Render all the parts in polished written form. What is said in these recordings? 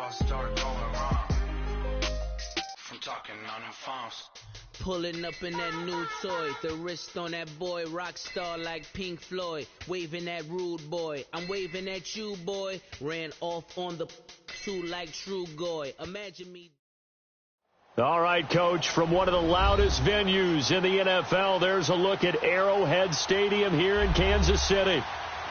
all start going wrong. From talking on the phones. Pulling up in that new toy, the wrist on that boy, rock star like Pink Floyd, waving at rude boy, I'm waving at you boy, ran off on the two like True Goy, imagine me. All right, Coach, from one of the loudest venues in the NFL, there's a look at Arrowhead Stadium here in Kansas City.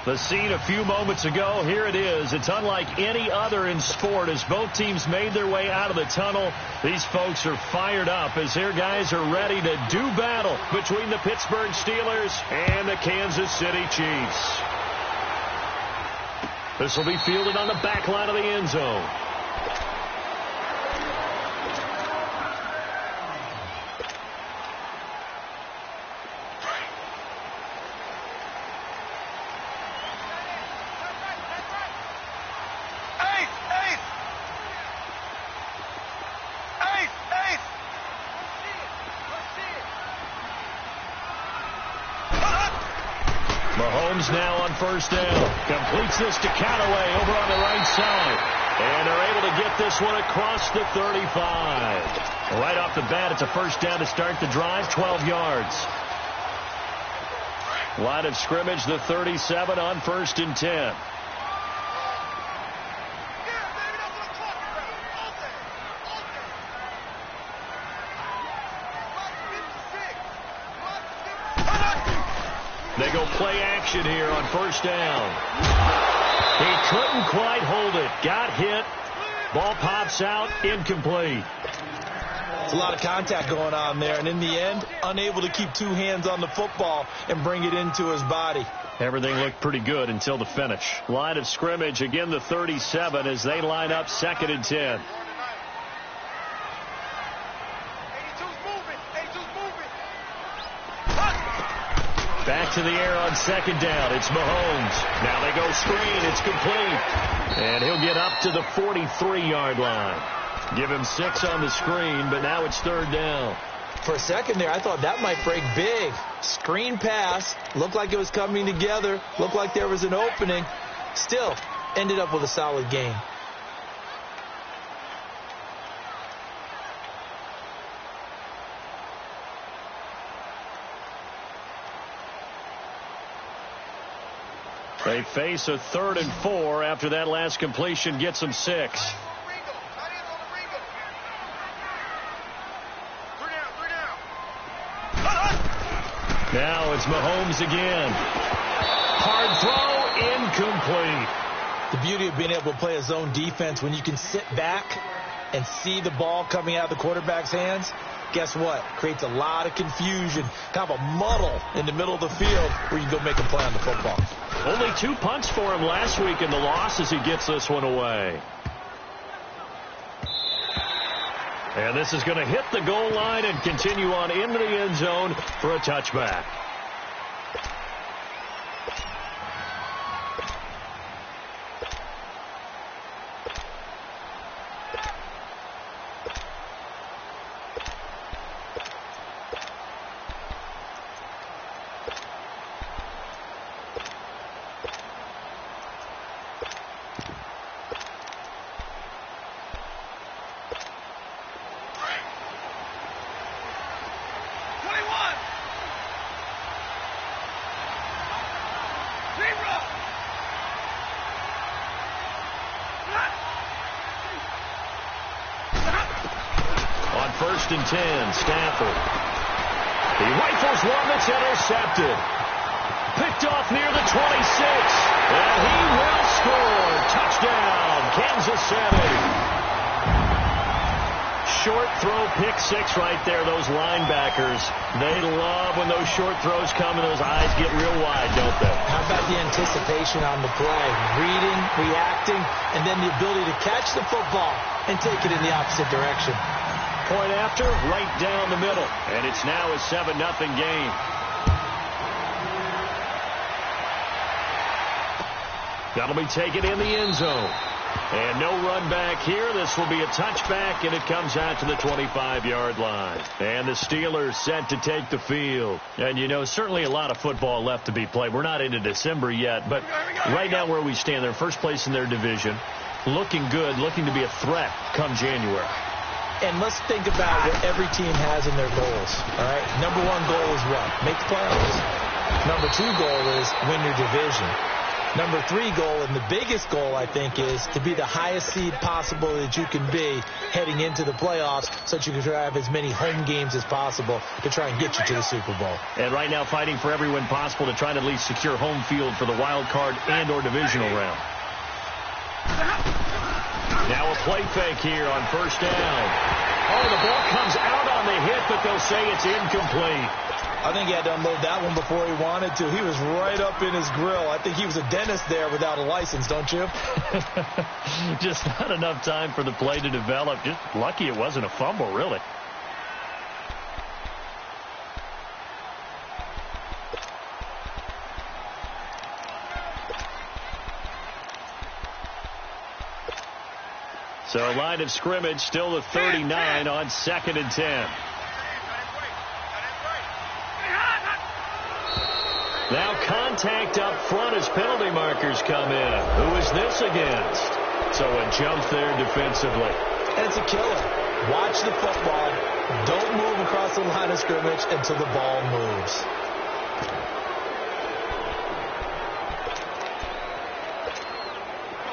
The scene a few moments ago, here it is. It's unlike any other in sport as both teams made their way out of the tunnel. These folks are fired up as their guys are ready to do battle between the Pittsburgh Steelers and the Kansas City Chiefs. This will be fielded on the back line of the end zone. Mahomes now on first down. Completes this to Callaway over on the right side. And they're able to get this one across the 35. Right off the bat, it's a first down to start the drive, 12 yards. Line of scrimmage, the 37 on 1st and 10. They go play action here on first down. He couldn't quite hold it. Got hit. Ball pops out. Incomplete. It's a lot of contact going on there, and in the end, unable to keep two hands on the football and bring it into his body. Everything looked pretty good until the finish. Line of scrimmage, again the 37 as they line up 2nd and 10. Back to the air on 2nd down. It's Mahomes. Now they go screen. It's complete. And he'll get up to the 43-yard line. Give him 6 on the screen, but now it's 3rd down. For a second there, I thought that might break big. Screen pass. Looked like it was coming together. Looked like there was an opening. Still, ended up with a solid gain. They face a 3rd and 4 after that last completion gets them 6. Now it's Mahomes again. Hard throw, incomplete. The beauty of being able to play a zone defense when you can sit back and see the ball coming out of the quarterback's hands. Guess what? Creates a lot of confusion, kind of a muddle in the middle of the field where you can go make a play on the football. Only 2 punts for him last week in the loss as he gets this one away. And this is going to hit the goal line and continue on into the end zone for a touchback. On 1st and 10, Stafford. He rifles one that's intercepted. Picked off near the 26. And he will score. Touchdown, Kansas City. Short throw, pick 6 right there. Those linebackers, they love when those short throws come and those eyes get real wide, don't they? How about the anticipation on the play? Reading, reacting, and then the ability to catch the football and take it in the opposite direction. Point after, right down the middle. And it's now a 7-0 game. That'll be taken in the end zone. And no run back here. This will be a touchback, and it comes out to the 25-yard line. And the Steelers set to take the field. And, you know, certainly a lot of football left to be played. We're not into December yet, but right now where we stand, they're first place in their division. looking good, looking to be a threat come January. And let's think about what every team has in their goals, all right? Number one goal is what? Make the playoffs. Number two goal is win your division. Number three goal, and the biggest goal, I think, is to be the highest seed possible that you can be heading into the playoffs so that you can have as many home games as possible to try and get you to the Super Bowl. And right now fighting for every win possible to try to at least secure home field for the wild card and or divisional round. Now a play fake here on first down. Oh, the ball comes out on the hit, but they'll say it's incomplete. I think he had to unload that one before he wanted to. He was right up in his grill. I think he was a dentist there without a license, don't you? Just not enough time for the play to develop. Just lucky it wasn't a fumble, really. So line of scrimmage still the 39 on 2nd and 10. Now contact up front as penalty markers come in. Who is this against? So a jump there defensively. And it's a killer. Watch the football. Don't move across the line of scrimmage until the ball moves.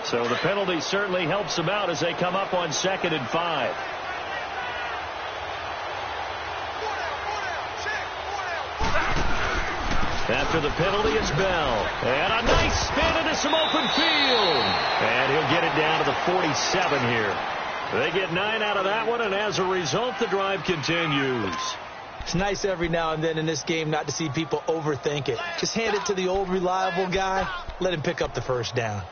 So the penalty certainly helps them out as they come up on 2nd and 5. After the penalty, it's Bell. And a nice spin into some open field. And he'll get it down to the 47 here. They get 9 out of that one, and as a result, the drive continues. It's nice every now and then in this game not to see people overthink it. Just hand it to the old reliable guy. Let him pick up the first down.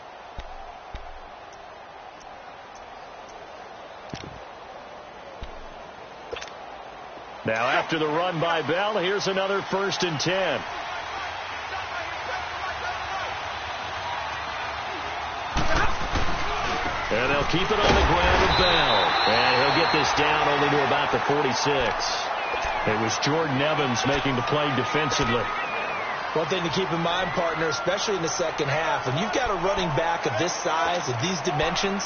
Now after the run by Bell, here's another 1st and 10. And they'll keep it on the ground with Bell. And he'll get this down only to about the 46. It was Jordan Evans making the play defensively. One thing to keep in mind, partner, especially in the second half, when you've got a running back of this size, of these dimensions,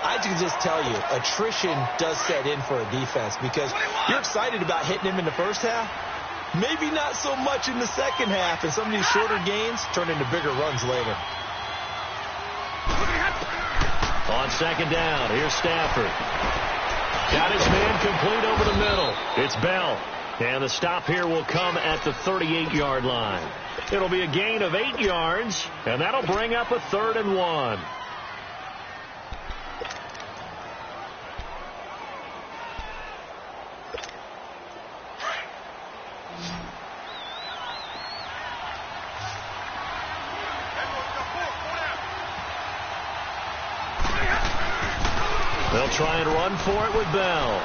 I can just tell you, attrition does set in for a defense because you're excited about hitting him in the first half. Maybe not so much in the second half, and some of these shorter gains turn into bigger runs later. On 2nd down, here's Stafford. Got his man complete over the middle. It's Bell. And the stop here will come at the 38-yard line. It'll be a gain of 8 yards, and that'll bring up a 3rd and 1. They'll try and run for it with Bell.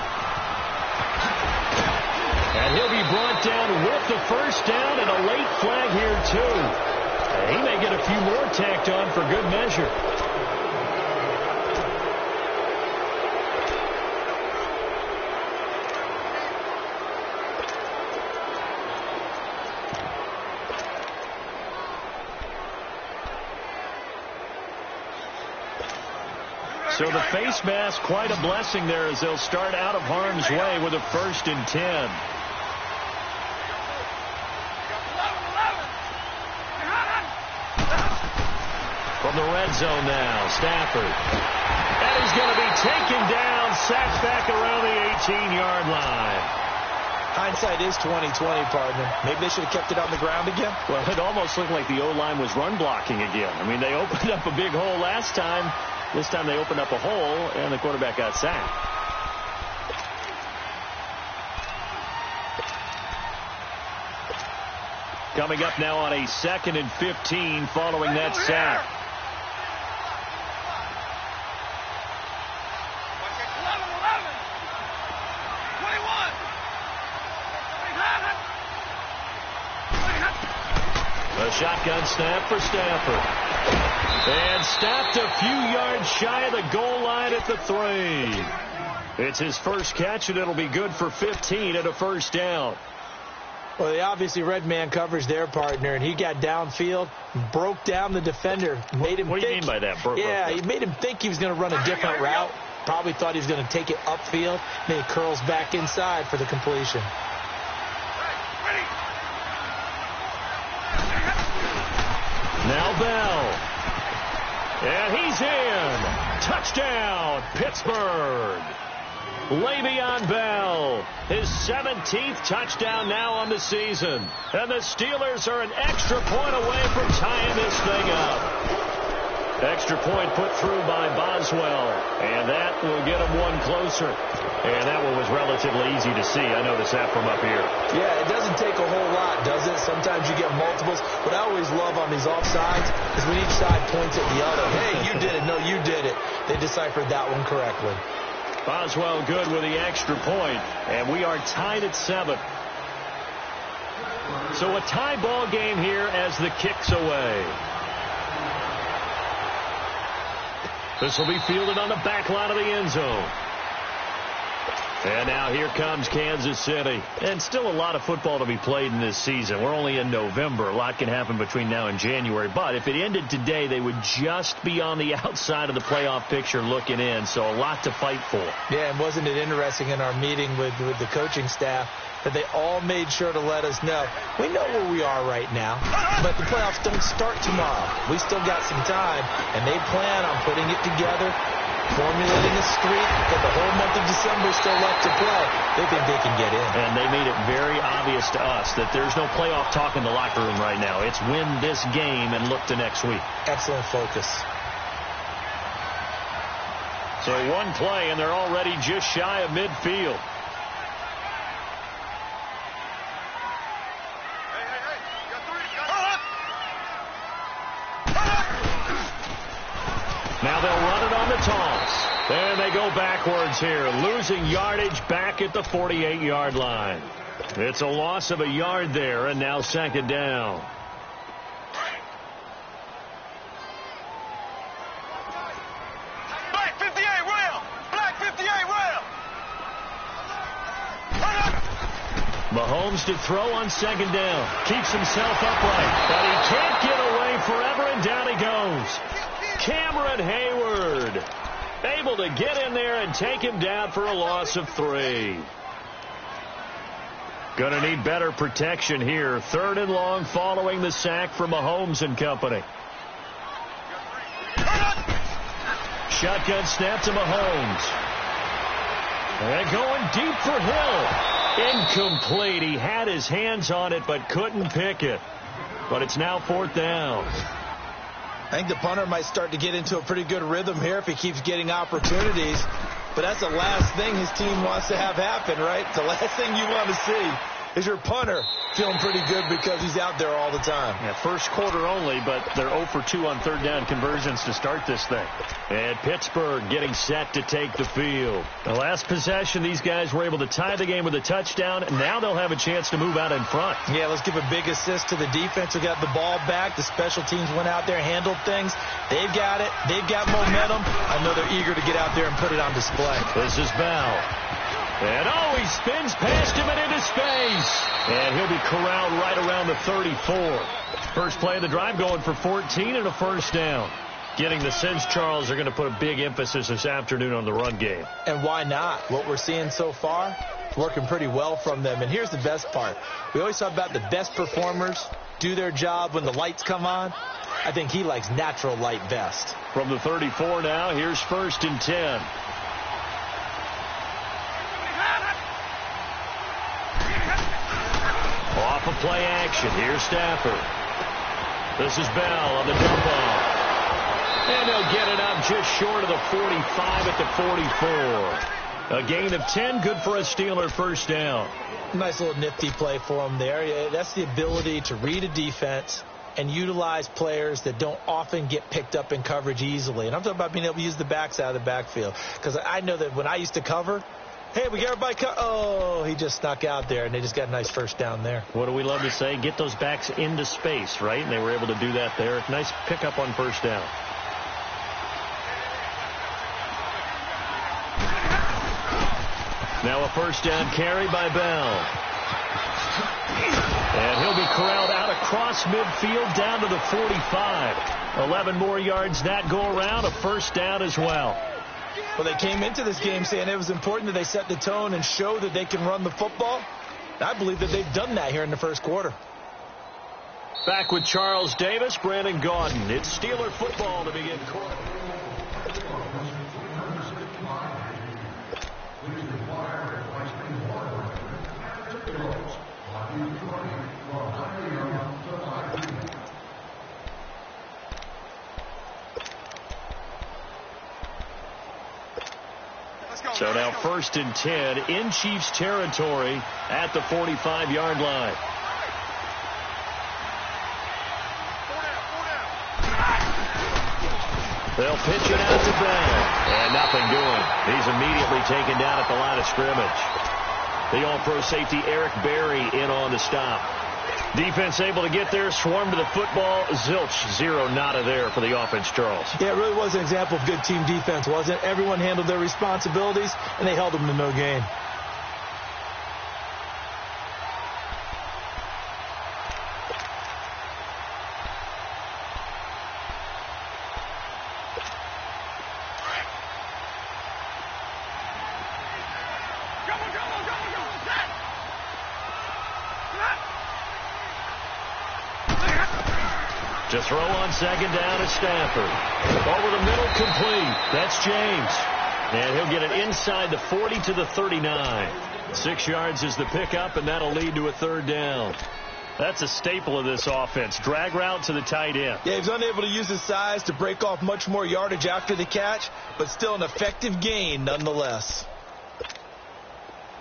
And he'll be brought down with the first down and a late flag here, too. He may get a few more tacked on for good measure. So the face mask, quite a blessing there as they'll start out of harm's way with a 1st and 10. From the red zone now, Stafford. And he's going to be taken down, sacked back around the 18-yard line. Hindsight is 20/20, partner. Maybe they should have kept it on the ground again. Well, it almost looked like the O-line was run blocking again. I mean, they opened up a big hole last time. This time they opened up a hole, and the quarterback got sacked. Coming up now on a 2nd and 15 following that sack. A shotgun snap for Stafford. And stopped a few yards shy of the goal line at the 3. It's his first catch, and it'll be good for 15 at a 1st down. Well, they obviously read man coverage their partner, and he got downfield, broke down the defender. Made him what do you mean by that? He made him think he was going to run a different route. Probably thought he was going to take it upfield. Then he curls back inside for the completion. Now Bell. And he's in. Touchdown, Pittsburgh. Le'Veon Bell, his 17th touchdown now on the season. And the Steelers are an extra point away from tying this thing up. Extra point put through by Boswell. And that will get him one closer. And that one was relatively easy to see. I noticed that from up here. Yeah, it doesn't take a whole lot, does it? Sometimes you get multiples. What I always love on these offsides is when each side points at the other. Hey, you did it. No, you did it. They deciphered that one correctly. Boswell good with the extra point, and we are tied at 7. So a tie ball game here as the kick's away. This will be fielded on the back line of the end zone. And now here comes Kansas City. And still a lot of football to be played in this season. We're only in November. A lot can happen between now and January. But if it ended today, they would just be on the outside of the playoff picture looking in. So a lot to fight for. Yeah, and wasn't it interesting in our meeting with the coaching staff that they all made sure to let us know, we know where we are right now, but the playoffs don't start tomorrow. We still got some time, and they plan on putting it together, formulating a streak, but the whole month of December is still left to play. They think they can get in. And they made it very obvious to us that there's no playoff talk in the locker room right now. It's win this game and look to next week. Excellent focus. So one play, and they're already just shy of midfield. Now they'll run it on the toss. And they go backwards here, losing yardage back at the 48-yard line. It's a loss of a yard there, and now second down. Black 58, rail! Black 58, rail! Mahomes to throw on second down. Keeps himself upright, but he can't get away forever, and down he goes. Cameron Hayward able to get in there and take him down for a loss of 3. Gonna need better protection here. 3rd and long following the sack from Mahomes and company. Shotgun snap to Mahomes. And going deep for Hill. Incomplete. He had his hands on it but couldn't pick it. But it's now 4th down. I think the punter might start to get into a pretty good rhythm here if he keeps getting opportunities. But that's the last thing his team wants to have happen, right? The last thing you want to see is your punter feeling pretty good because he's out there all the time. Yeah, first quarter only, but they're 0 for 2 on 3rd down conversions to start this thing. And Pittsburgh getting set to take the field. The last possession, these guys were able to tie the game with a touchdown, and now they'll have a chance to move out in front. Yeah, let's give a big assist to the defense who got the ball back. The special teams went out there, handled things. They've got it. They've got momentum. I know they're eager to get out there and put it on display. This is Bell. And he spins past him and into space. And he'll be corralled right around the 34. First play of the drive going for 14 and a first down. Getting the sense, Charles, they're going to put a big emphasis this afternoon on the run game. And why not? What we're seeing so far, working pretty well from them. And here's the best part. We always talk about the best performers do their job when the lights come on. I think he likes natural light best. From the 34 now, here's 1st and 10. Off of play action. Here's Stafford. This is Bell on the dump off. And they'll get it up just short of the 45 at the 44. A gain of 10, good for a Steeler first down. Nice little nifty play for him there. Yeah, that's the ability to read a defense and utilize players that don't often get picked up in coverage easily. And I'm talking about being able to use the backs out of the backfield. Because I know that when I used to cover, hey, we got everybody oh, he just snuck out there, and they just got a nice first down there. What do we love to say? Get those backs into space, right? And they were able to do that there. Nice pickup on first down. Now a first down carry by Bell. And he'll be corralled out across midfield down to the 45. 11 more yards that go around, a first down as well. Well, they came into this game saying it was important that they set the tone and show that they can run the football. I believe that they've done that here in the first quarter. Back with Charles Davis, Brandon Gaudin. It's Steeler football to begin quarter. So now 1st and 10 in Chiefs territory at the 45-yard line. They'll pitch it out to Bell. And nothing doing. He's immediately taken down at the line of scrimmage. The all-pro safety Eric Berry in on the stop. Defense able to get there, swarm to the football. Zilch, 0 nada there for the offense, Charles. Yeah, it really was an example of good team defense, wasn't it? Everyone handled their responsibilities, and they held them to no gain. To throw on 2nd down is Stafford. Over the middle, complete. That's James. And he'll get it inside the 40 to the 39. 6 yards is the pickup, and that'll lead to a 3rd down. That's a staple of this offense. Drag route to the tight end. Yeah, he's unable to use his size to break off much more yardage after the catch, but still an effective gain nonetheless.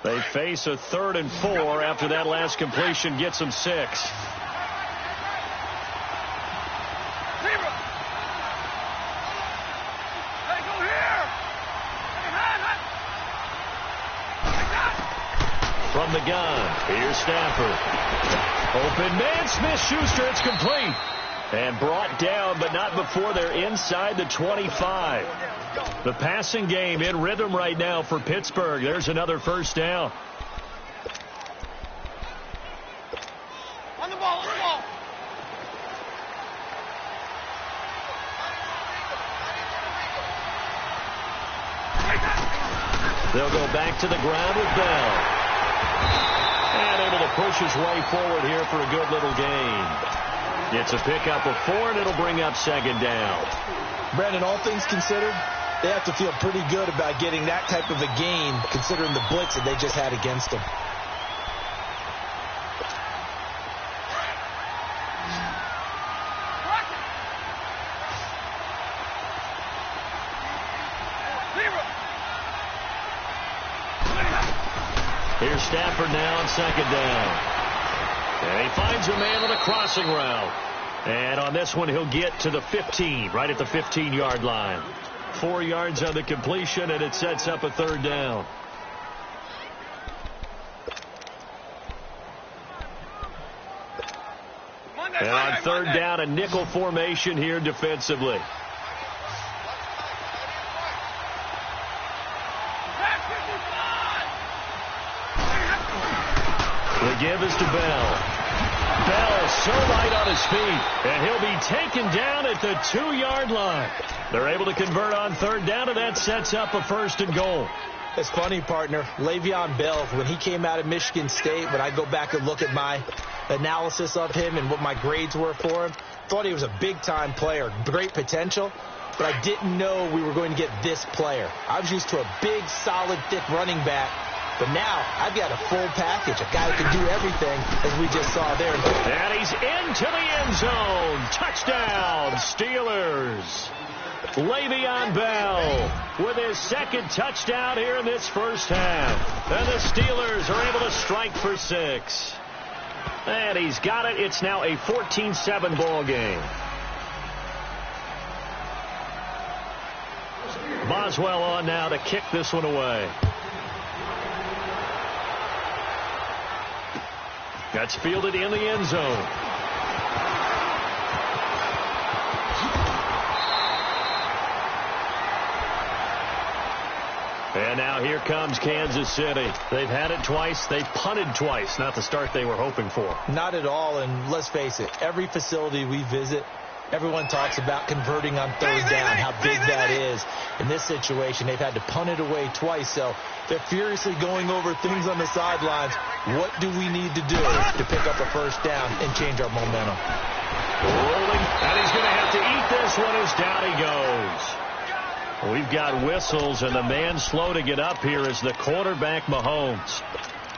They face a 3rd and 4 after that last completion gets them 6. From the gun, here's Stafford. Open man, Smith-Schuster, it's complete. And brought down, but not before they're inside the 25. The passing game in rhythm right now for Pittsburgh. There's another first down. On the ball, on the ball. They'll go back to the ground with Bell. And able to push his way forward here for a good little gain. It's a pickup of 4, and it'll bring up 2nd down. Brandon, all things considered, they have to feel pretty good about getting that type of a gain, considering the blitz that they just had against them. Here's Stafford now on 2nd down. And he finds a man on a crossing route. And on this one, he'll get to the 15, right at the 15-yard line. 4 yards on the completion, and it sets up a 3rd down. And on 3rd down, a nickel formation here defensively. The give is to Bell. Bell so light on his feet, and he'll be taken down at the 2-yard line. They're able to convert on 3rd down, and that sets up a 1st and goal. It's funny, partner. Le'Veon Bell, when he came out of Michigan State, when I go back and look at my analysis of him and what my grades were for him, thought he was a big-time player, great potential, but I didn't know we were going to get this player. I was used to a big, solid, thick running back. But now, I've got a full package, a guy who can do everything, as we just saw there. And he's into the end zone. Touchdown, Steelers. Le'Veon Bell with his 2nd touchdown here in this first half. And the Steelers are able to strike for 6. And he's got it. It's now a 14-7 ball game. Boswell on now to kick this one away. That's fielded in the end zone. And now here comes Kansas City. They've had it twice. They've punted twice. Not the start they were hoping for. Not at all, and let's face it, every facility we visit, everyone talks about converting on third down, how big that is. In this situation, they've had to punt it away twice, so they're furiously going over things on the sidelines. What do we need to do to pick up a first down and change our momentum? Rolling, and he's going to have to eat this one as down he goes. We've got whistles, and the man slow to get up here is the quarterback, Mahomes.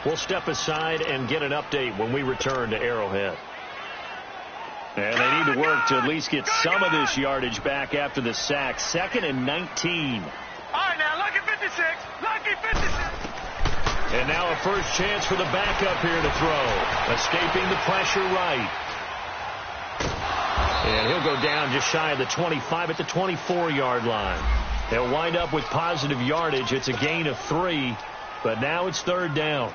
We'll step aside and get an update when we return to Arrowhead. And they need to work to at least get some of this yardage back after the sack. 2nd and 19. All right, now, lucky 56. Lucky 56. And now a first chance for the backup here to throw. Escaping the pressure right. And he'll go down just shy of the 25 at the 24-yard line. They'll wind up with positive yardage. It's a gain of 3, but now it's third down.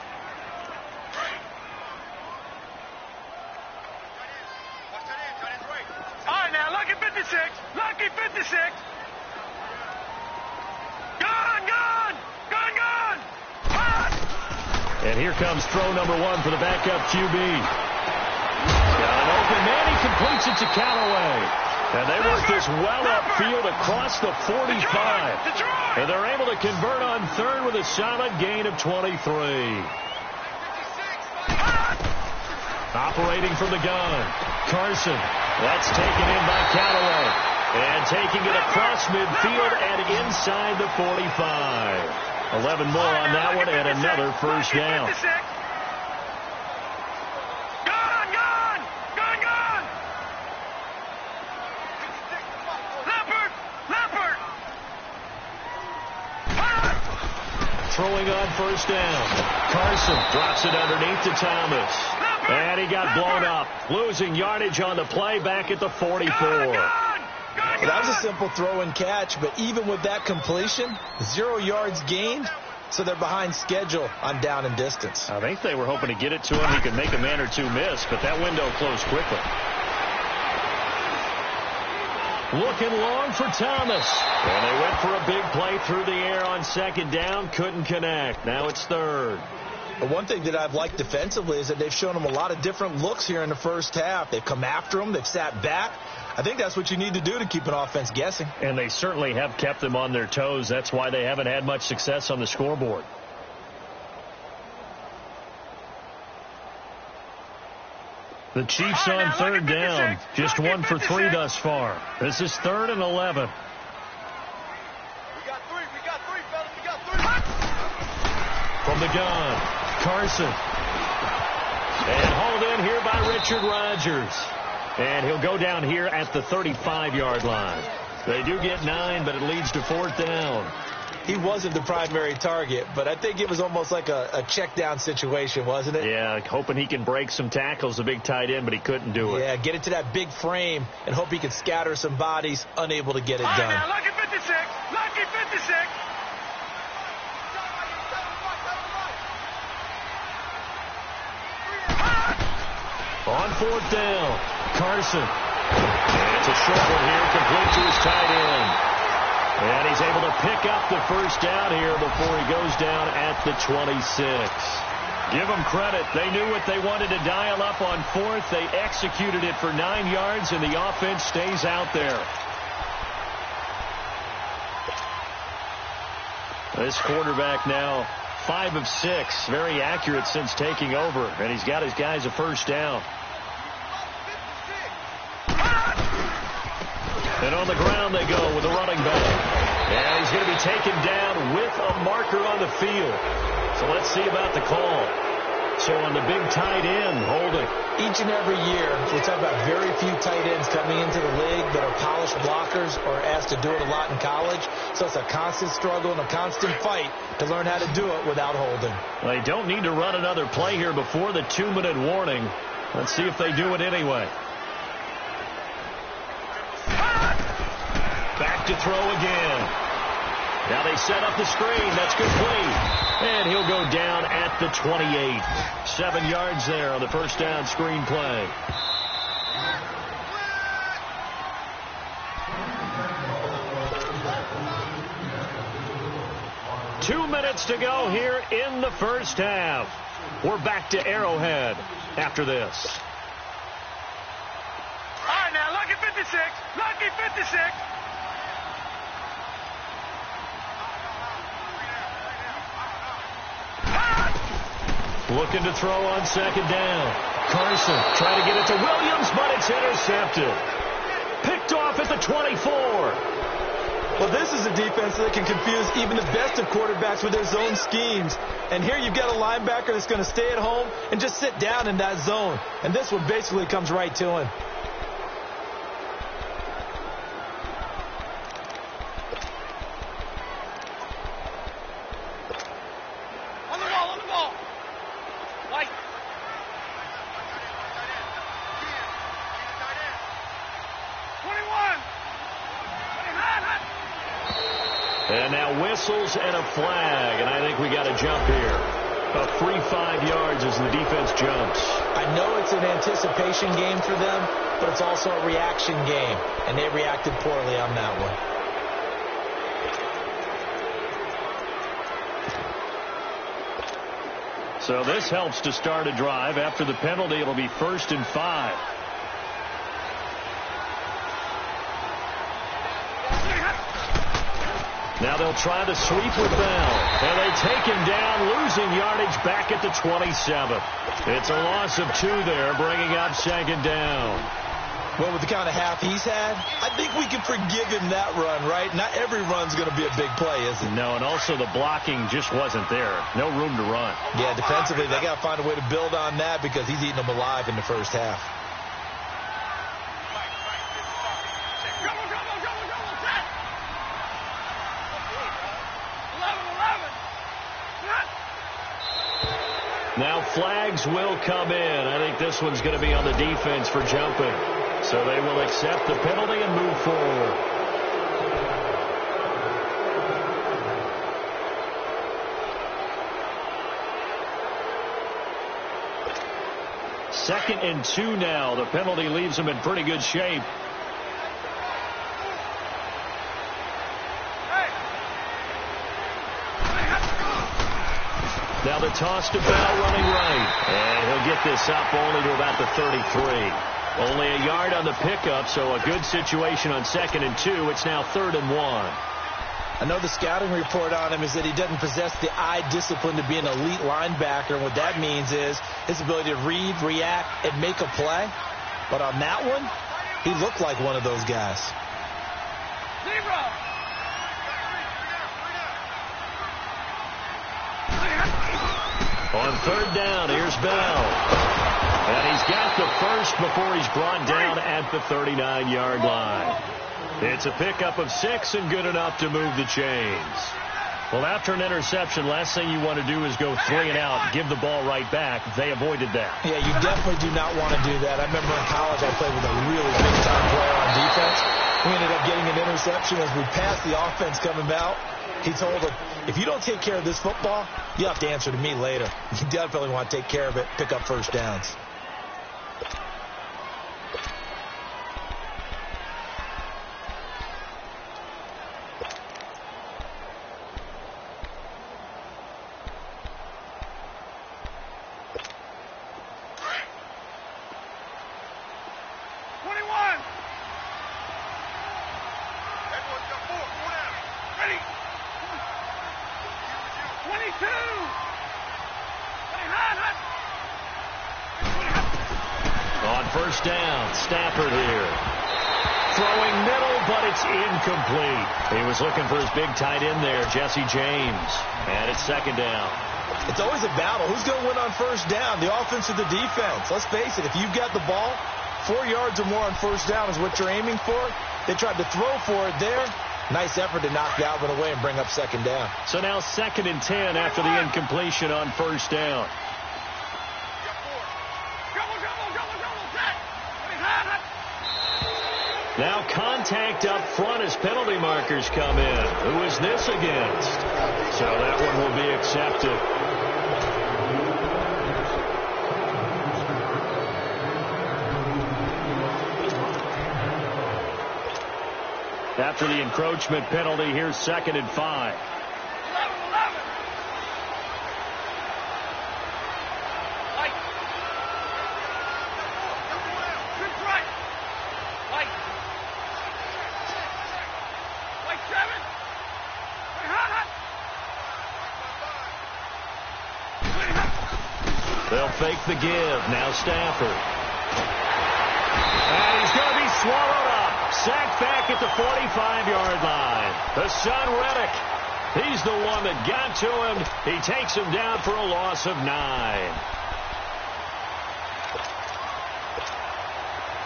All right, now, lucky 56. Lucky 56. Gone, gone. Gone, gone. And here comes throw number 1 for the backup QB. Got an open man. He completes it to Callaway. And they work this well upfield across the 45. And they're able to convert on third with a solid gain of 23. Operating from the gun. Carson. That's taken in by Callaway. And taking it across midfield and inside the 45. 11 more on that one and another first down. Throwing on first down. Carson drops it underneath to Thomas. And he got blown up. Losing yardage on the play back at the 44. Well, that was a simple throw and catch, but even with that completion, 0 yards gained, so they're behind schedule on down and distance. I think they were hoping to get it to him. He could make a man or two miss, but that window closed quickly. Looking long for Thomas. And they went for a big play through the air on second down. Couldn't connect. Now it's third. But one thing that I've liked defensively is that they've shown them a lot of different looks here in the first half. They've come after them. They've sat back. I think that's what you need to do to keep an offense guessing. And they certainly have kept them on their toes. That's why they haven't had much success on the scoreboard. The Chiefs on third down. Just 1 for 3 thus far. This is 3rd and 11. We got 3. We got 3, fellas. We got 3. From the gun, Carson. And hauled in here by Richard Rodgers. And he'll go down here at the 35-yard line. They do get 9, but it leads to 4th down. He wasn't the primary target, but I think it was almost like a check down situation, wasn't it? Yeah, hoping he can break some tackles, the big tight end, but he couldn't do it. Yeah, get it to that big frame and hope he could scatter some bodies, unable to get it done. Now, lucky 56. Lucky 56. On 4th down, Carson. And it's a short one here, complete to his tight end. And he's able to pick up the first down here before he goes down at the 26. Give them credit. They knew what they wanted to dial up on 4th. They executed it for 9 yards, and the offense stays out there. This quarterback now 5 of 6. Very accurate since taking over. And he's got his guys a first down. And on the ground they go with a running back. And he's going to be taken down with a marker on the field. So let's see about the call. So on the big tight end, holding. Each and every year, we talk about very few tight ends coming into the league that are polished blockers or asked to do it a lot in college. So it's a constant struggle and a constant fight to learn how to do it without holding. They don't need to run another play here before the 2-minute warning. Let's see if they do it anyway. Back to throw again. Now they set up the screen. That's complete. And he'll go down at the 28. 7 yards there on the first down screen play. 2 minutes to go here in the first half. We're back to Arrowhead after this. All right, now, lucky 56. Lucky 56. Looking to throw on second down. Carson trying to get it to Williams, but it's intercepted. Picked off at the 24. Well, this is a defense that can confuse even the best of quarterbacks with their zone schemes. And here you've got a linebacker that's going to stay at home and just sit down in that zone. And this one basically comes right to him. On the ball, on the ball. White. And now whistles and a flag, and I think we got a jump here. A free 5 yards as the defense jumps. I know it's an anticipation game for them, but it's also a reaction game, and they reacted poorly on that one. So this helps to start a drive. After the penalty, it'll be 1st and 5. Now they'll try to sweep with Bell. And they take him down, losing yardage back at the 27. It's a loss of 2 there, bringing up second down. Well, with the kind of half he's had, I think we can forgive him that run, right? Not every run's going to be a big play, is it? No, and also the blocking just wasn't there. No room to run. Yeah, defensively, they got to find a way to build on that because he's eating them alive in the first half. Now flags will come in. I think this one's going to be on the defense for jumping. So they will accept the penalty and move forward. Second and 2 now. The penalty leaves them in pretty good shape. Now the toss to Bell running right. And he'll get this up only to about the 33. Only a yard on the pickup, so a good situation on 2nd and 2. It's now 3rd and 1. I know the scouting report on him is that he doesn't possess the eye discipline to be an elite linebacker. And what that means is his ability to read, react, and make a play. But on that one, he looked like one of those guys. Zero. On 3rd down, here's Bell. And he's got the first before he's brought down at the 39-yard line. It's a pickup of 6 and good enough to move the chains. Well, after an interception, last thing you want to do is go 3 and out, give the ball right back. They avoided that. Yeah, you definitely do not want to do that. I remember in college I played with a really big-time player on defense. We ended up getting an interception as we passed the offense coming out. He told him, if you don't take care of this football, you have to answer to me later. You definitely want to take care of it, pick up first downs. On 1st down, Stafford here. Throwing middle, but it's incomplete. He was looking for his big tight end there, Jesse James. And it's 2nd down. It's always a battle. Who's going to win on 1st down, the offense or the defense? Let's face it, if you've got the ball, 4 yards or more on 1st down is what you're aiming for. They tried to throw for it there. Nice effort to knock that one away and bring up 2nd down. So now 2nd and 10 after the incompletion on 1st down. Now contact up front as penalty markers come in. Who is this against? So that one will be accepted. After the encroachment penalty, here's 2nd and 5. 11. They'll fake the give. Now Stafford. And he's going to be swallowed up. Sacked back at the 45-yard line. The son, Reddick. He's the one that got to him. He takes him down for a loss of 9.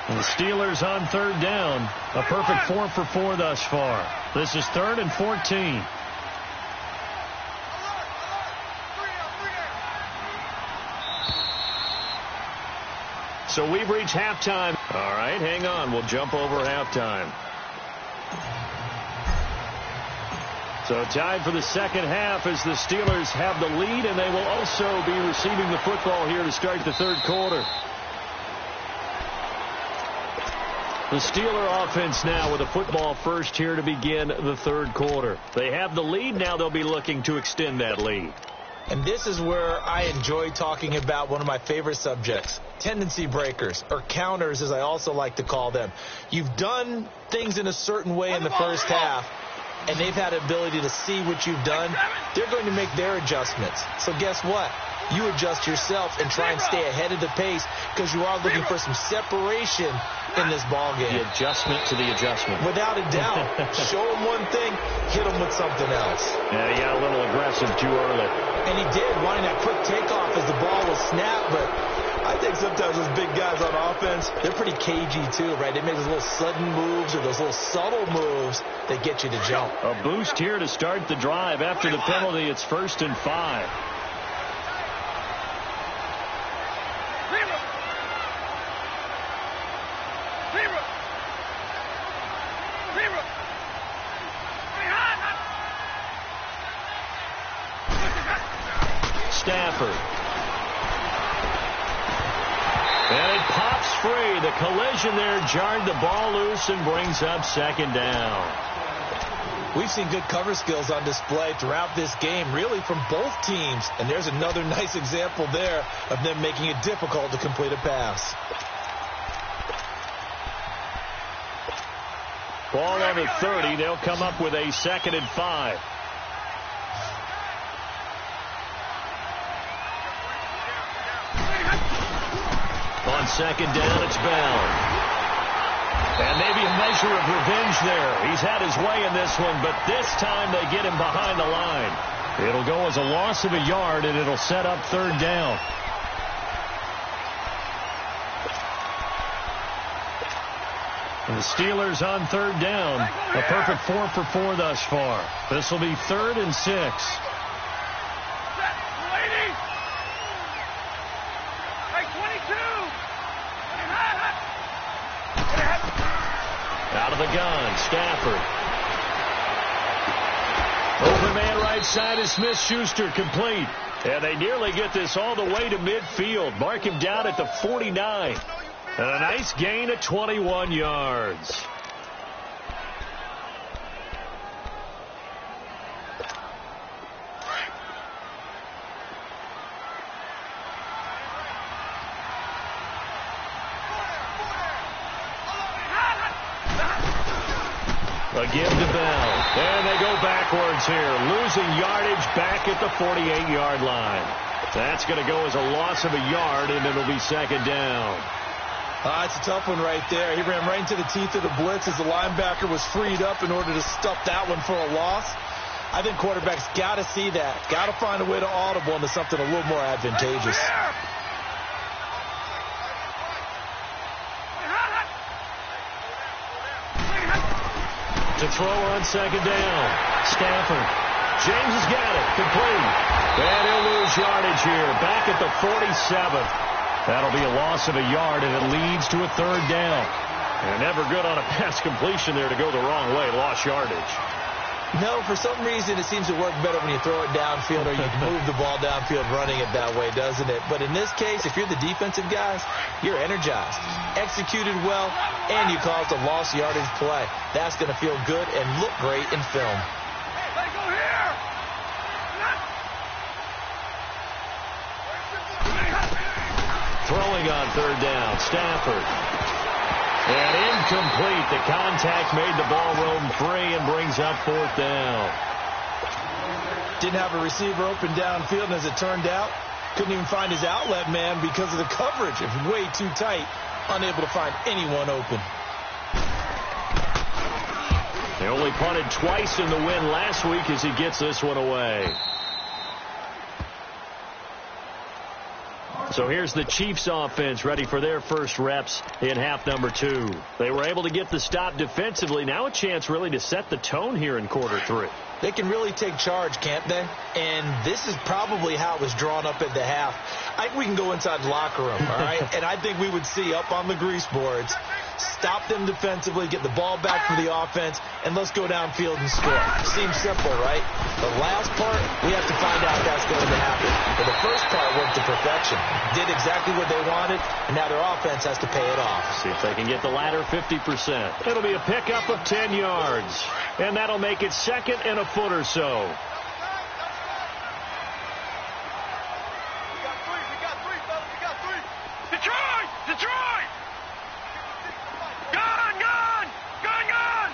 And the Steelers on third down. A perfect 4 for 4 thus far. This is 3rd and 14. So we've reached halftime. All right, hang on. We'll jump over halftime. So tied for the second half as the Steelers have the lead, and they will also be receiving the football here to start the third quarter. The Steeler offense now with a football first here to begin the third quarter. They have the lead. Now they'll be looking to extend that lead. And this is where I enjoy talking about one of my favorite subjects, tendency breakers, or counters as I also like to call them. You've done things in a certain way in the first half, and they've had the ability to see what you've done. They're going to make their adjustments. So guess what? You adjust yourself and try and stay ahead of the pace because you are looking for some separation in this ball game. The adjustment to the adjustment. Without a doubt. Show them one thing, hit them with something else. Yeah, he got a little aggressive too early. And he did, wanting that quick takeoff as the ball was snapped, but I think sometimes those big guys on offense, they're pretty cagey too, right? They make those little sudden moves or those little subtle moves that get you to jump. A boost here to start the drive. After the penalty, it's 1st and 5. Stafford. And it pops free. The collision there jarred the ball loose and brings up 2nd down. We've seen good cover skills on display throughout this game, really from both teams. And there's another nice example there of them making it difficult to complete a pass. Ball on the 30. They'll come up with a 2nd and 5. On 2nd down, it's Bell. And maybe a measure of revenge there. He's had his way in this one, but this time they get him behind the line. It'll go as a loss of a yard, and it'll set up 3rd down. And the Steelers on 3rd down. A perfect 4 for 4 thus far. This will be 3rd and 6. Out of the gun, Stafford. Open man right side is Smith-Schuster, complete. And they nearly get this all the way to midfield. Mark him down at the 49. And a nice gain of 21 yards. A give to Bell. And they go backwards here. Losing yardage back at the 48-yard line. That's going to go as a loss of a yard, and it'll be 2nd down. It's a tough one right there. He ran right into the teeth of the blitz as the linebacker was freed up in order to stuff that one for a loss. I think quarterbacks got to see that. Got to find a way to audible into something a little more advantageous. To throw on 2nd down. Stafford. James has got it. Complete. And he'll lose yardage here. Back at the 47. That'll be a loss of a yard, and it leads to a 3rd down. And never good on a pass completion there to go the wrong way. Lost yardage. No, for some reason it seems to work better when you throw it downfield or you move the ball downfield running it that way, doesn't it? But in this case, if you're the defensive guys, you're energized, executed well, and you caused a lost yardage play. That's going to feel good and look great in film. Hey, go here! Throwing on 3rd down, Stafford. And incomplete. The contact made the ball roam free and brings up 4th down. Didn't have a receiver open downfield, and as it turned out, Couldn't even find his outlet man because of the coverage. It was way too tight. Unable to find anyone open. They only punted twice in the win last week as he gets this one away. So here's the Chiefs offense ready for their first reps in half number 2. They were able to get the stop defensively. Now a chance really to set the tone here in quarter 3. They can really take charge, can't they? And this is probably how it was drawn up at the half. I think we can go inside the locker room, all right? And I think we would see up on the grease boards, stop them defensively, get the ball back for the offense, and let's go downfield and score. Seems simple, right? The last part, we have to find out if that's going to happen. But the first part worked to perfection. Did exactly what they wanted, and now their offense has to pay it off. See if they can get the latter 50%. It'll be a pickup of 10 yards. And that'll make it second and a foot or so. Detroit! Detroit! Gone! Gone! Gone! Gone!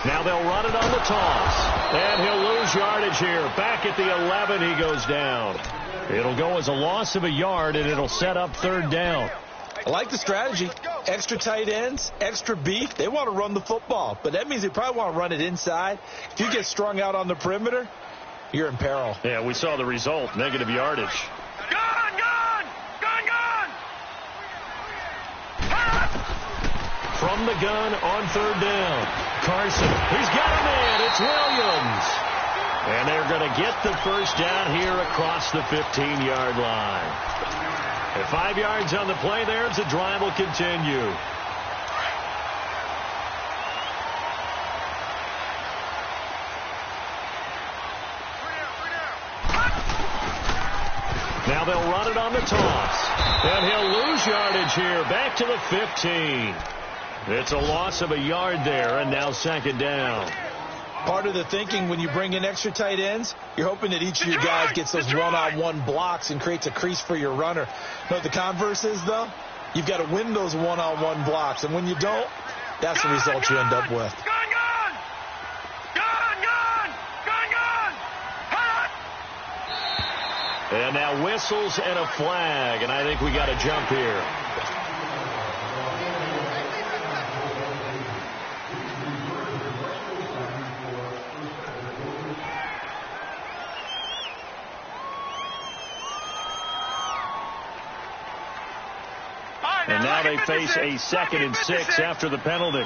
Now they'll run it on the toss. And he'll lose yardage here. Back at the 11, he goes down. It'll go as a loss of a yard, and it'll set up third down. I like the strategy. Extra tight ends, extra beef. They want to run the football, but that means they probably want to run it inside. If you get strung out on the perimeter, you're in peril. Yeah, we saw the result, negative yardage. Gone! Gone! Gone! Gone! From the gun on third down. Carson, he's got a man. It's Williams. And they're going to get the first down here across the 15-yard line. At 5 yards on the play there, as the drive will continue. Now they'll run it on the toss. And he'll lose yardage here. Back to the 15. It's a loss of a yard there, and now second down. Part of the thinking when you bring in extra tight ends, you're hoping that each of your guys gets those one-on-one blocks and creates a crease for your runner. You know what the converse is, though? You've got to win those one-on-one blocks, and when you don't, that's the result you end up with. Gone! Gone! Gone! Gone! Gone! Gone! Hot! And now whistles and a flag, and I think we got a jump here. And now they face a 2nd and 6 after the penalty.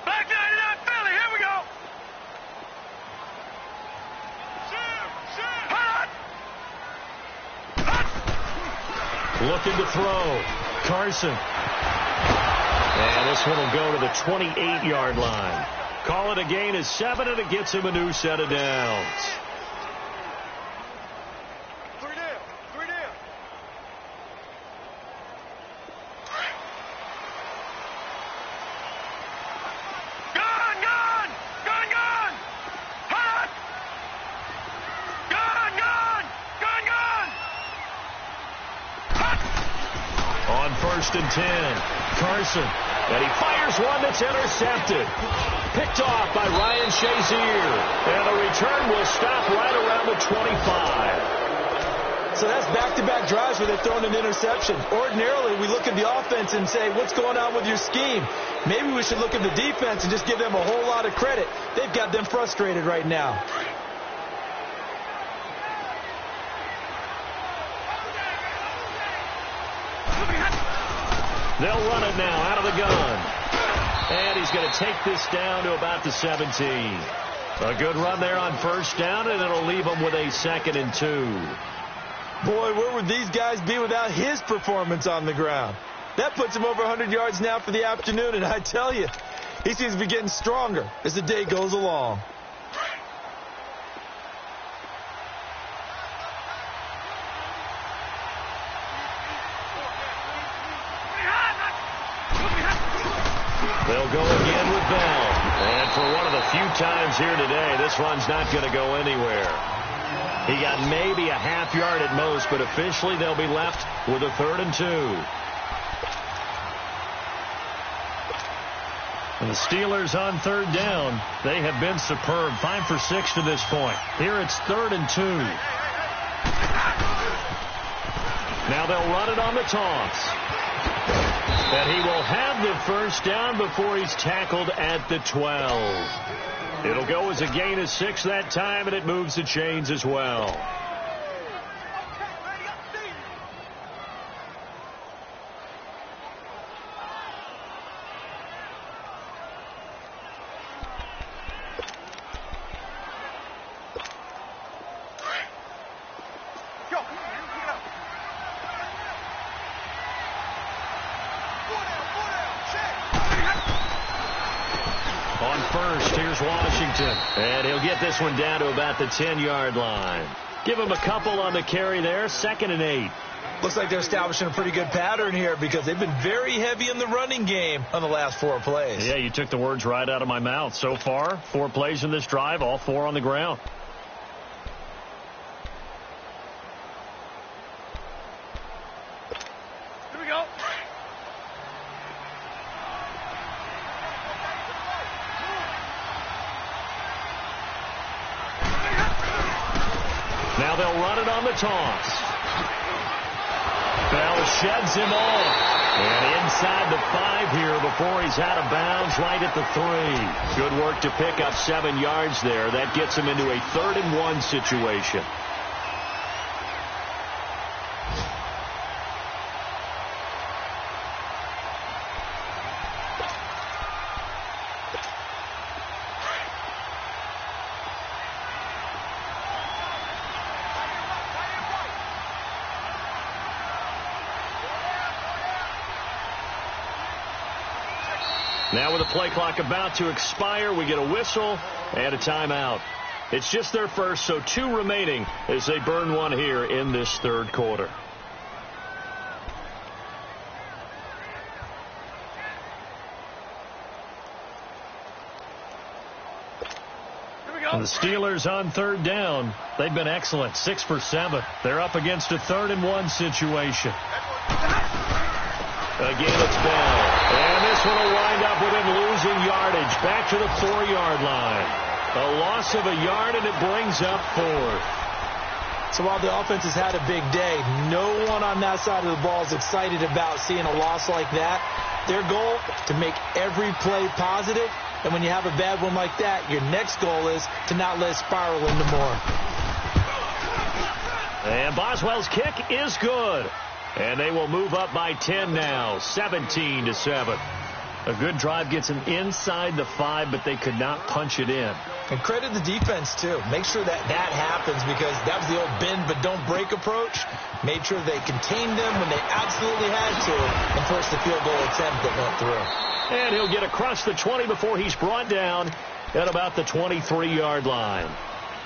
Back 99 Philly, here we go. Hot! Hot! Looking to throw. Carson. And this one will go to the 28-yard line. Call it a gain of 7, and it gets him a new set of downs. 3 down. 3 down. Gone! Gone! Gone! Gone! Hot! Gone! Gone! Gone! Gone! On 1st and 10. Carson. And he fires one that's intercepted. Picked off by Ryan Shazier. And the return will stop right around the 25. So that's back-to-back drives where they're throwing an interception. Ordinarily, we look at the offense and say, what's going on with your scheme? Maybe we should look at the defense and just give them a whole lot of credit. They've got them frustrated right now. They'll run it now out of the gun. And he's going to take this down to about the 17. A good run there on 1st down, and it'll leave them with a 2nd and 2. Boy, where would these guys be without his performance on the ground? That puts him over 100 yards now for the afternoon, and I tell you, he seems to be getting stronger as the day goes along. They'll go again with Bell. And for one of the few times here today, this one's not going to go anywhere. He got maybe a half yard at most, but officially they'll be left with a 3rd and 2. And the Steelers on third down. They have been superb. 5 for 6 to this point. Here it's 3rd and 2. Now they'll run it on the toss. And he will have the first down before he's tackled at the 12. It'll go as a gain of 6 that time, and it moves the chains as well. On first, here's Washington. And he'll get this one down to about the 10-yard line. Give him a couple on the carry there. 2nd and 8. Looks like they're establishing a pretty good pattern here because they've been very heavy in the running game on the last 4 plays. Yeah, you took the words right out of my mouth. So far, 4 plays in this drive, all 4 on the ground. Here we go. Now they'll run it on the toss. Bell sheds him off. And inside the 5 here before he's out of bounds, right at the 3. Good work to pick up 7 yards there. That gets him into a 3rd and 1 situation. Now with the play clock about to expire, we get a whistle and a timeout. It's just their first, so 2 remaining as they burn one here in this 3rd quarter. And the Steelers on 3rd down. They've been excellent, 6 for 7. They're up against a 3rd and 1 situation. Again, it's Bell. And this one will wind up with him losing yardage back to the 4-yard line. A loss of a yard, and it brings up 4th. So while the offense has had a big day, no one on that side of the ball is excited about seeing a loss like that. Their goal, to make every play positive. And when you have a bad one like that, your next goal is to not let it spiral into more. And Boswell's kick is good. And they will move up by 10 now, 17-7. A good drive gets them inside the 5, but they could not punch it in. And credit the defense, too. Make sure that happens because that was the old bend but don't break approach. Made sure they contained them when they absolutely had to and forced the field goal attempt that went through. And he'll get across the 20 before he's brought down at about the 23-yard line.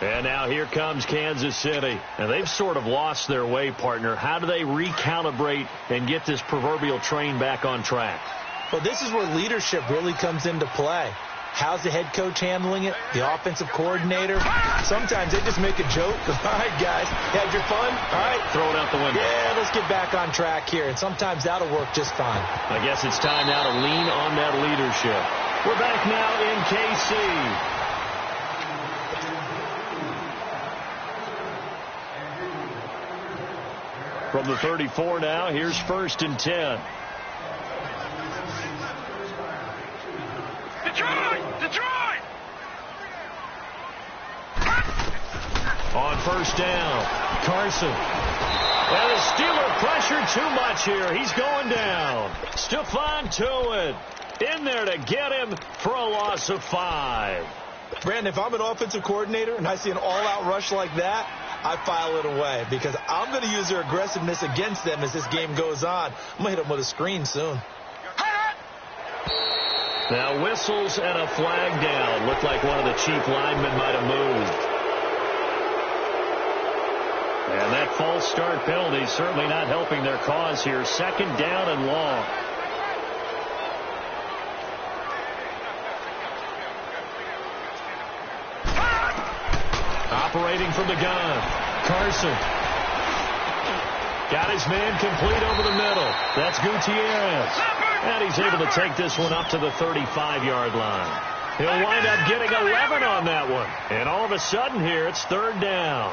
And now here comes Kansas City. And they've sort of lost their way, partner. How do they recalibrate and get this proverbial train back on track? Well, this is where leadership really comes into play. How's the head coach handling it? The offensive coordinator? Sometimes they just make a joke. All right, guys, you had your fun? All right. Throw it out the window. Yeah, let's get back on track here. And sometimes that'll work just fine. I guess it's time now to lean on that leadership. We're back now in KC. From the 34 now, here's 1st and 10. Detroit! On 1st down, Carson. And the Steeler pressure too much here. He's going down. Stephon Tuitt in there to get him for a loss of 5. Brandon, if I'm an offensive coordinator and I see an all-out rush like that, I file it away because I'm going to use their aggressiveness against them as this game goes on. I'm going to hit them with a screen soon. Now whistles and a flag down. Looked like one of the cheap linemen might have moved. And that false start penalty certainly not helping their cause here. 2nd down and long. Operating from the gun, Carson. Got his man complete over the middle. That's Gutierrez. And he's able to take this one up to the 35-yard line. He'll wind up getting 11 on that one. And all of a sudden here, it's third down.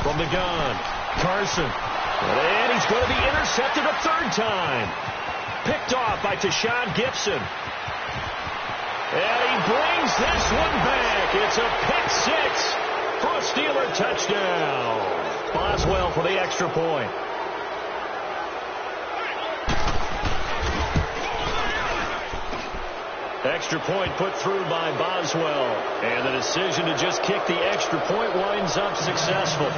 From the gun, Carson. And he's going to be intercepted a third time. Picked off by Tashawn Gibson. And he brings this one back. It's a pick six for a Steeler touchdown. Boswell for the extra point. Extra point put through by Boswell. And the decision to just kick the extra point winds up successful.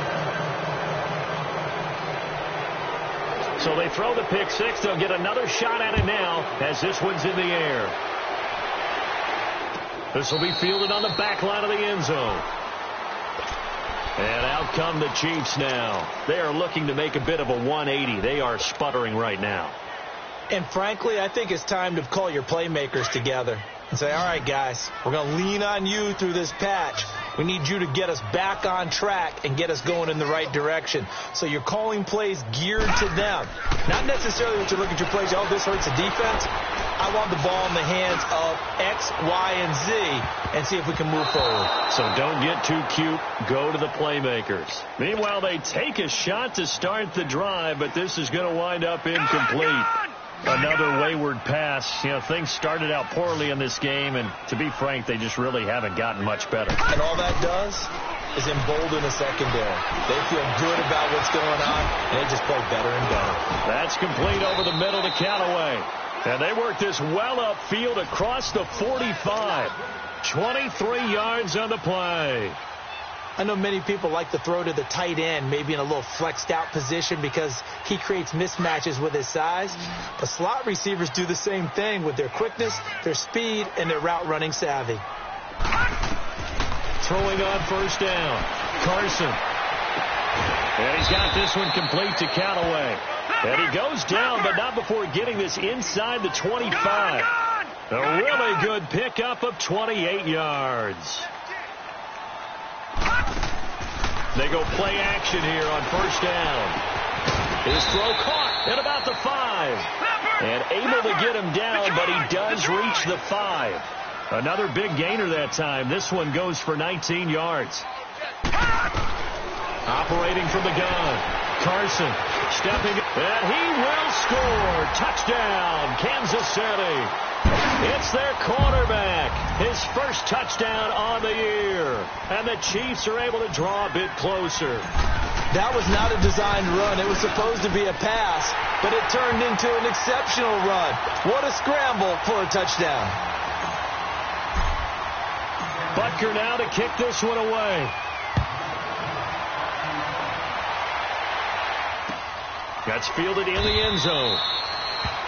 So they throw the pick six. They'll get another shot at it now as this one's in the air. This will be fielded on the back line of the end zone. And out come the Chiefs now. They are looking to make a bit of a 180. They are sputtering right now. And frankly, I think it's time to call your playmakers together and say, all right, guys, we're going to lean on you through this patch. We need you to get us back on track and get us going in the right direction. So you're calling plays geared to them. Not necessarily that you look at your plays, oh, this hurts the defense. I want the ball in the hands of X, Y, and Z and see if we can move forward. So don't get too cute. Go to the playmakers. Meanwhile, they take a shot to start the drive, but this is going to wind up incomplete. Another wayward pass. You know, things started out poorly in this game, and to be frank, they just really haven't gotten much better. And all that does is embolden the secondary. They feel good about what's going on, and they just play better and better. That's complete over the middle to Callaway. And they work this well upfield across the 45. 23 yards on the play. I know many people like to throw to the tight end, maybe in a little flexed out position because he creates mismatches with his size. But slot receivers do the same thing with their quickness, their speed, and their route running savvy. Throwing on first down, Carson. And he's got this one complete to Callaway. And he goes down, but not before getting this inside the 25. A really good pickup of 28 yards. They go play action here on first down. His throw caught at about the 5. And able to get him down, but he does reach the 5. Another big gainer that time. This one goes for 19 yards. Operating from the gun, Carson stepping, and he will score. Touchdown, Kansas City. It's their quarterback, his first touchdown on the year. And the Chiefs are able to draw a bit closer. That was not a designed run. It was supposed to be a pass, but it turned into an exceptional run. What a scramble for a touchdown. Butker now to kick this one away. That's fielded in the end zone.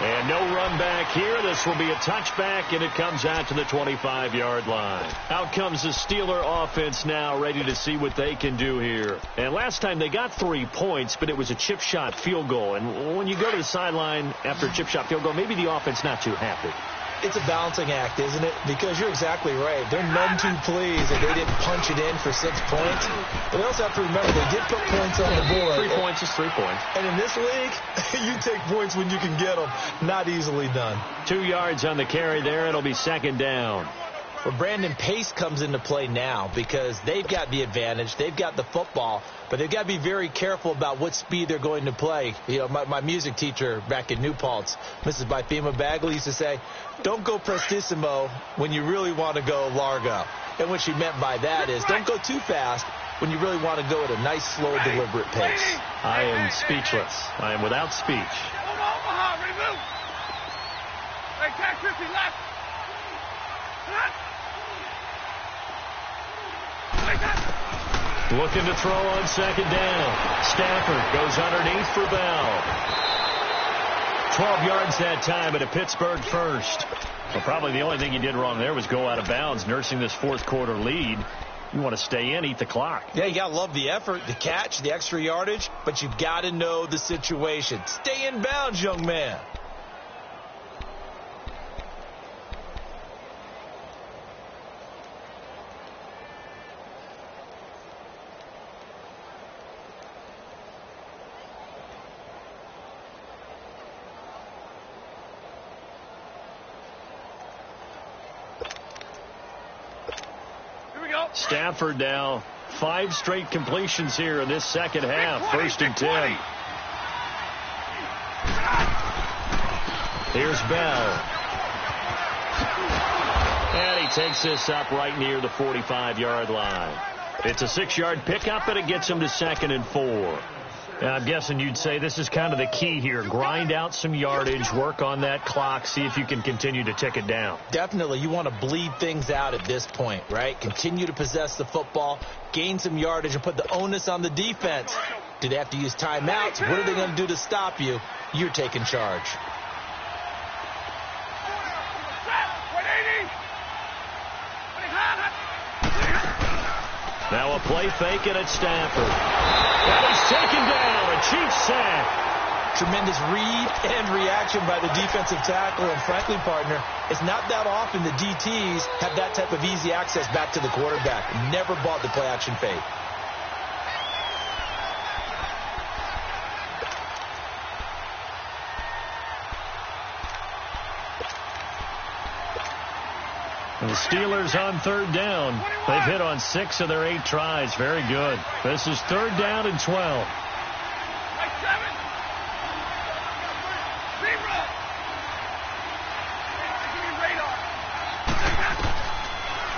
And no run back here. This will be a touchback, and it comes out to the 25-yard line. Out comes the Steeler offense now, ready to see what they can do here. And last time they got 3 points, but it was a chip shot field goal. And when you go to the sideline after a chip shot field goal, maybe the offense not too happy. It's a balancing act, isn't it? Because you're exactly right. They're none too pleased that they didn't punch it in for 6 points. But they also have to remember they did put points on the board. 3 points is 3 points. And in this league, you take points when you can get them. Not easily done. 2 yards on the carry there. It'll be second down. Well, Brandon, pace comes into play now because they've got the advantage. They've got the football, but they've got to be very careful about what speed they're going to play. You know, my music teacher back in New Paltz, Mrs. Bythema Bagley, used to say, don't go prestissimo when you really want to go largo. And what she meant by that is don't go too fast when you really want to go at a nice, slow, deliberate pace. I am speechless. I am without speech. Omaha, remove. Hey, tack 50 left. Looking to throw on second down. Stafford goes underneath for Bell. 12 yards that time at a Pittsburgh first. Well, probably the only thing he did wrong there was go out of bounds, nursing this fourth quarter lead. You want to stay in, eat the clock. Yeah, you got to love the effort, the catch, the extra yardage, but you got to know the situation. Stay in bounds, young man. Stafford now 5 straight completions here in this second half. 1st and 10. Here's Bell. And he takes this up right near the 45-yard line. It's a 6-yard pickup, and it gets him to 2nd and 4. Now, I'm guessing you'd say this is kind of the key here. Grind out some yardage, work on that clock, see if you can continue to tick it down. Definitely. You want to bleed things out at this point, right? Continue to possess the football, gain some yardage, and put the onus on the defense. Do they have to use timeouts? What are they going to do to stop you? You're taking charge. Now a play fake and it's Stafford. And he's taken down. A Chiefs sack. Tremendous read and reaction by the defensive tackle. And frankly, partner, it's not that often the DTs have that type of easy access back to the quarterback. Never bought the play action fake. The Steelers on 3rd down. They've hit on 6 of their 8 tries. Very good. This is 3rd down and 12.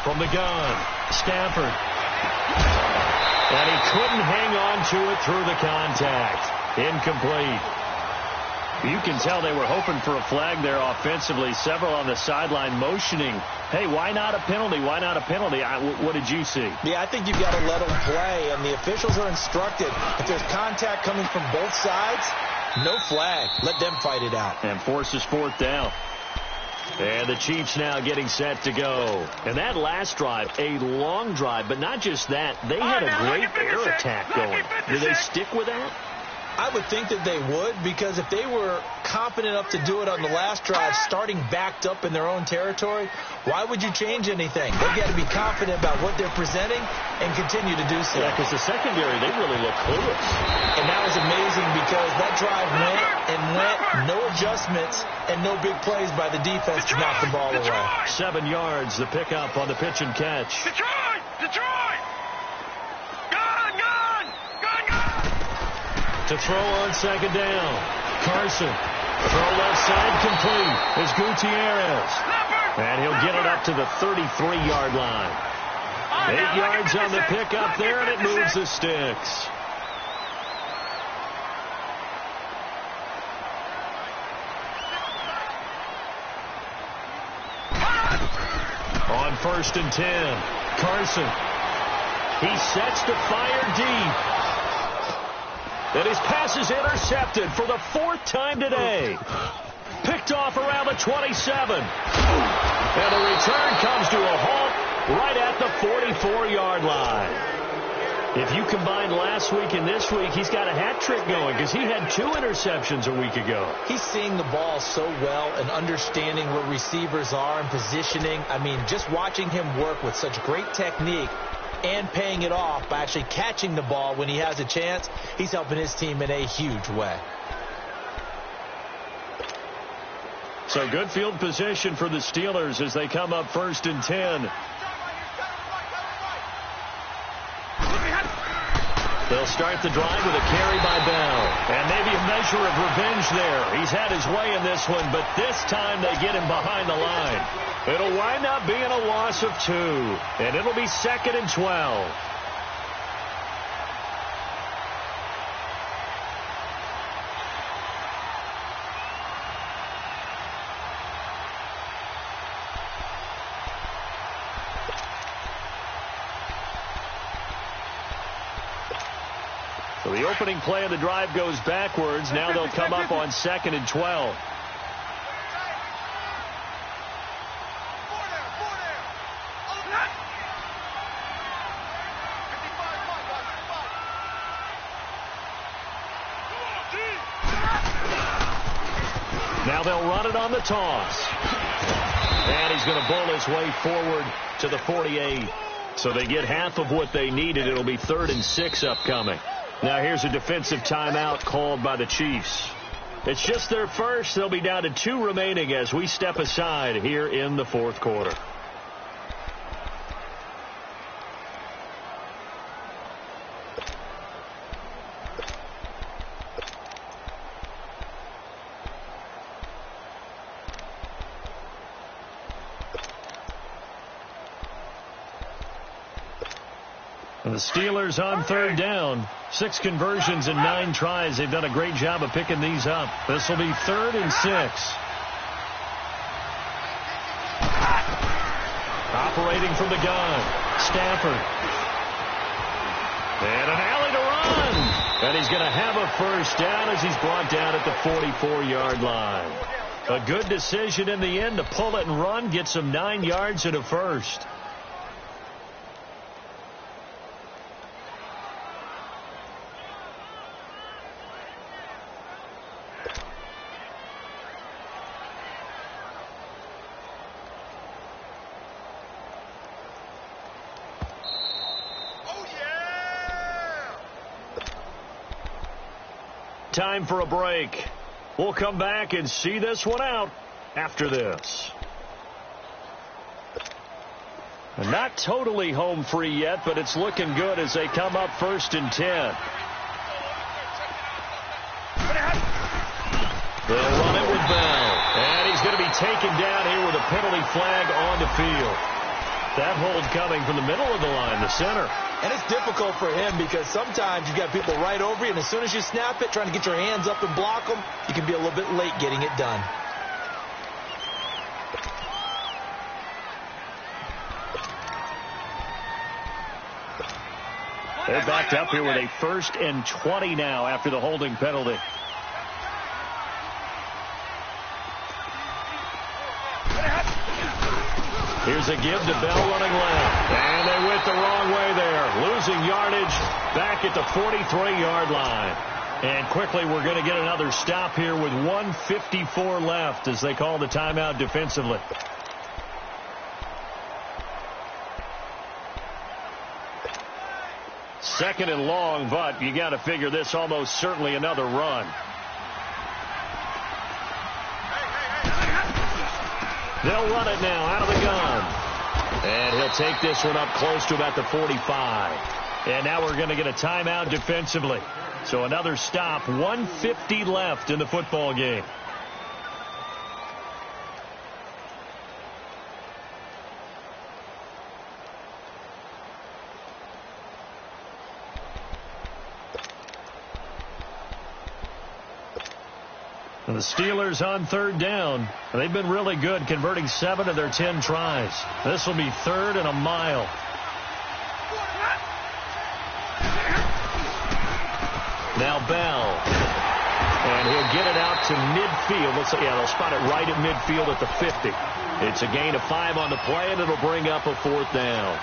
From the gun, Stafford. And he couldn't hang on to it through the contact. Incomplete. You can tell they were hoping for a flag there offensively. Several on the sideline motioning, hey, why not a penalty? Why not a penalty? What did you see? Yeah, I think you've got to let them play, and the officials are instructed. If there's contact coming from both sides, no flag. Let them fight it out. And forces 4th down. And the Chiefs now getting set to go. And that last drive, a long drive, but not just that. They had a great air attack going. Do they stick with that? I would think that they would, because if they were confident enough to do it on the last drive, starting backed up in their own territory, why would you change anything? They've got to be confident about what they're presenting and continue to do so. Yeah, because the secondary, they really look clueless. And that was amazing because that drive went and went, no adjustments, and no big plays by the defense to knock the ball away. 7 yards, the pickup on the pitch and catch. Detroit! Detroit! To throw on 2nd down. Carson. Throw left side complete. Is Gutierrez. And he'll get it up to the 33-yard line. 8 yards on the pickup there, and it moves the sticks. On 1st and 10. Carson. He sets to fire deep. And his pass is intercepted for the 4th time today. Picked off around the 27. And the return comes to a halt right at the 44-yard line. If you combine last week and this week, he's got a hat trick going because he had 2 interceptions a week ago. He's seeing the ball so well and understanding where receivers are and positioning. I mean, just watching him work with such great technique and paying it off by actually catching the ball when he has a chance, he's helping his team in a huge way. So good field position for the Steelers as they come up 1st and 10. They'll start the drive with a carry by Bell. And maybe a measure of revenge there. He's had his way in this one, but this time they get him behind the line. It'll wind up being a loss of 2. And it'll be 2nd and 12. So the opening play of the drive goes backwards. Now they'll come up on 2nd and 12. Now they'll run it on the toss. And he's going to bowl his way forward to the 48. So they get half of what they needed. It'll be 3rd and 6 upcoming. Now here's a defensive timeout called by the Chiefs. It's just their first. They'll be down to 2 remaining as we step aside here in the 4th quarter. And the Steelers on third down. 6 conversions and 9 tries. They've done a great job of picking these up. This will be 3rd and 6. Operating from the gun. Stafford. And an alley to run. And he's going to have a first down as he's brought down at the 44-yard line. A good decision in the end to pull it and run. Get some 9 yards and a first. Time for a break. We'll come back and see this one out after this. And not totally home free yet, but it's looking good as they come up 1st and 10. They'll run it with Bell. And he's going to be taken down here with a penalty flag on the field. That hold coming from the middle of the line, the center. And it's difficult for him because sometimes you've got people right over you, and as soon as you snap it, trying to get your hands up and block them, you can be a little bit late getting it done. They're backed up here with a 1st and 20 now after the holding penalty. Here's a give to Bell running left. And they went the wrong way there. Losing yardage back at the 43-yard line. And quickly we're going to get another stop here with 1:54 left as they call the timeout defensively. Second and long, but you got to figure this almost certainly another run. They'll run it now out of the gun. And he'll take this one up close to about the 45. And now we're going to get a timeout defensively. So another stop, 1:50 left in the football game. And the Steelers on third down. They've been really good, converting 7 of their 10 tries. This will be 3rd and a mile. Now Bell. And he'll get it out to midfield. They'll spot it right at midfield at the 50. It's a gain of 5 on the play, and it'll bring up a 4th down.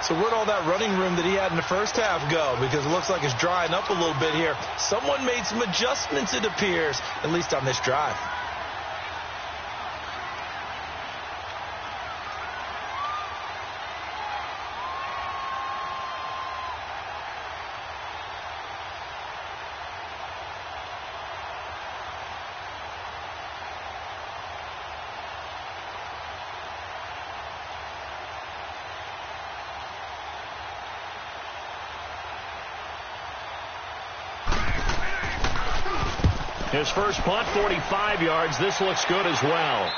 So where'd all that running room that he had in the first half go? Because it looks like it's drying up a little bit here. Someone made some adjustments, it appears, at least on this drive. His first punt, 45 yards. This looks good as well.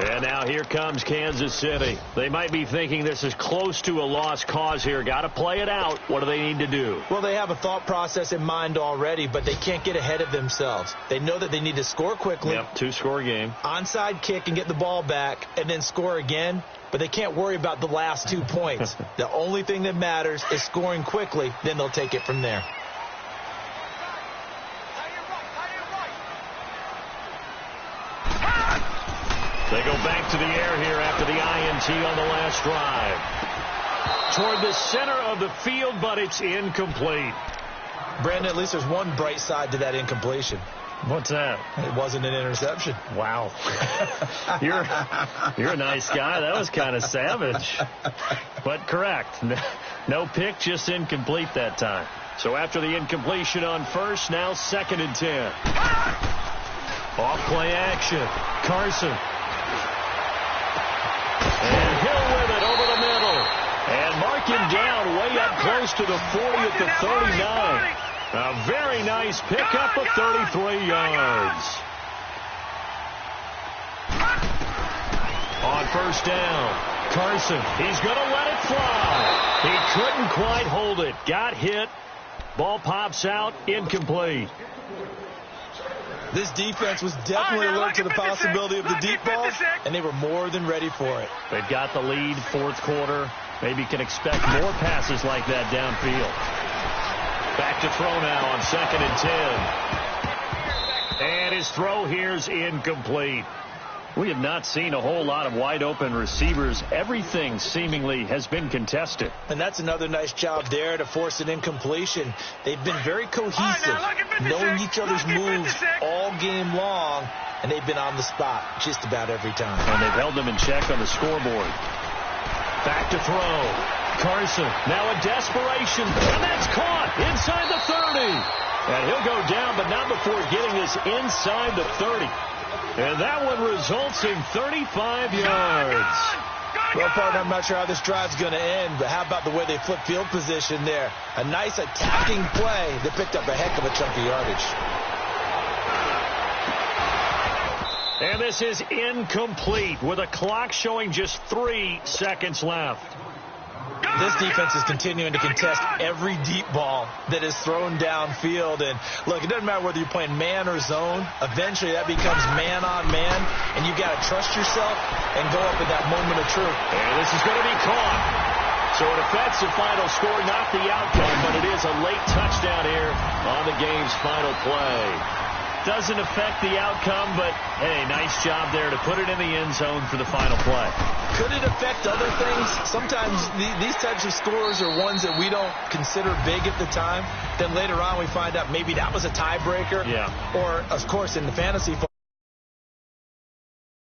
And now here comes Kansas City. They might be thinking this is close to a lost cause here. Got to play it out. What do they need to do? Well, they have a thought process in mind already, but they can't get ahead of themselves. They know that they need to score quickly. Yep, 2-score game. Onside kick and get the ball back and then score again. But they can't worry about the last 2 points. The only thing that matters is scoring quickly. Then they'll take it from there. They go back to the air here after the INT on the last drive. Toward the center of the field, but it's incomplete. Brandon, at least there's one bright side to that incompletion. What's that? It wasn't an interception. Wow. You're a nice guy. That was kind of savage. But correct. No pick, just incomplete that time. So after the incompletion on first, now 2nd and 10. Off play action. Carson. And Hill with it over the middle. And mark him down way up close to the 40 at the 39. A very nice pickup of 33 yards. On first down. Carson, he's going to let it fly. He couldn't quite hold it. Got hit. Ball pops out, incomplete. This defense was definitely alert to the possibility of the deep ball, and they were more than ready for it. They've got the lead, fourth quarter. Maybe can expect more passes like that downfield. Back to throw now on 2nd and 10. And his throw here's incomplete. We have not seen a whole lot of wide open receivers. Everything seemingly has been contested. And that's another nice job there to force an incompletion. They've been very cohesive, knowing each other's moves all game long, and they've been on the spot just about every time. And they've held them in check on the scoreboard. Back to throw. Carson, now in desperation, and that's caught inside the 30. And he'll go down, but not before getting this inside the 30. And that one results in 35 yards. Well, partner, I'm not sure how this drive's going to end, but how about the way they flip field position there? A nice attacking play that picked up a heck of a chunk of yardage. And this is incomplete with a clock showing just 3 seconds left. This defense is continuing to contest every deep ball that is thrown downfield. And, look, it doesn't matter whether you're playing man or zone. Eventually that becomes man on man, and you've got to trust yourself and go up at that moment of truth. And this is going to be caught. So an offensive final score, not the outcome, but it is a late touchdown here on the game's final play. Doesn't affect the outcome, but, hey, nice job there to put it in the end zone for the final play. Could it affect other things? Sometimes these types of scores are ones that we don't consider big at the time. Then later on we find out maybe that was a tiebreaker. Yeah. Or, of course, in the fantasy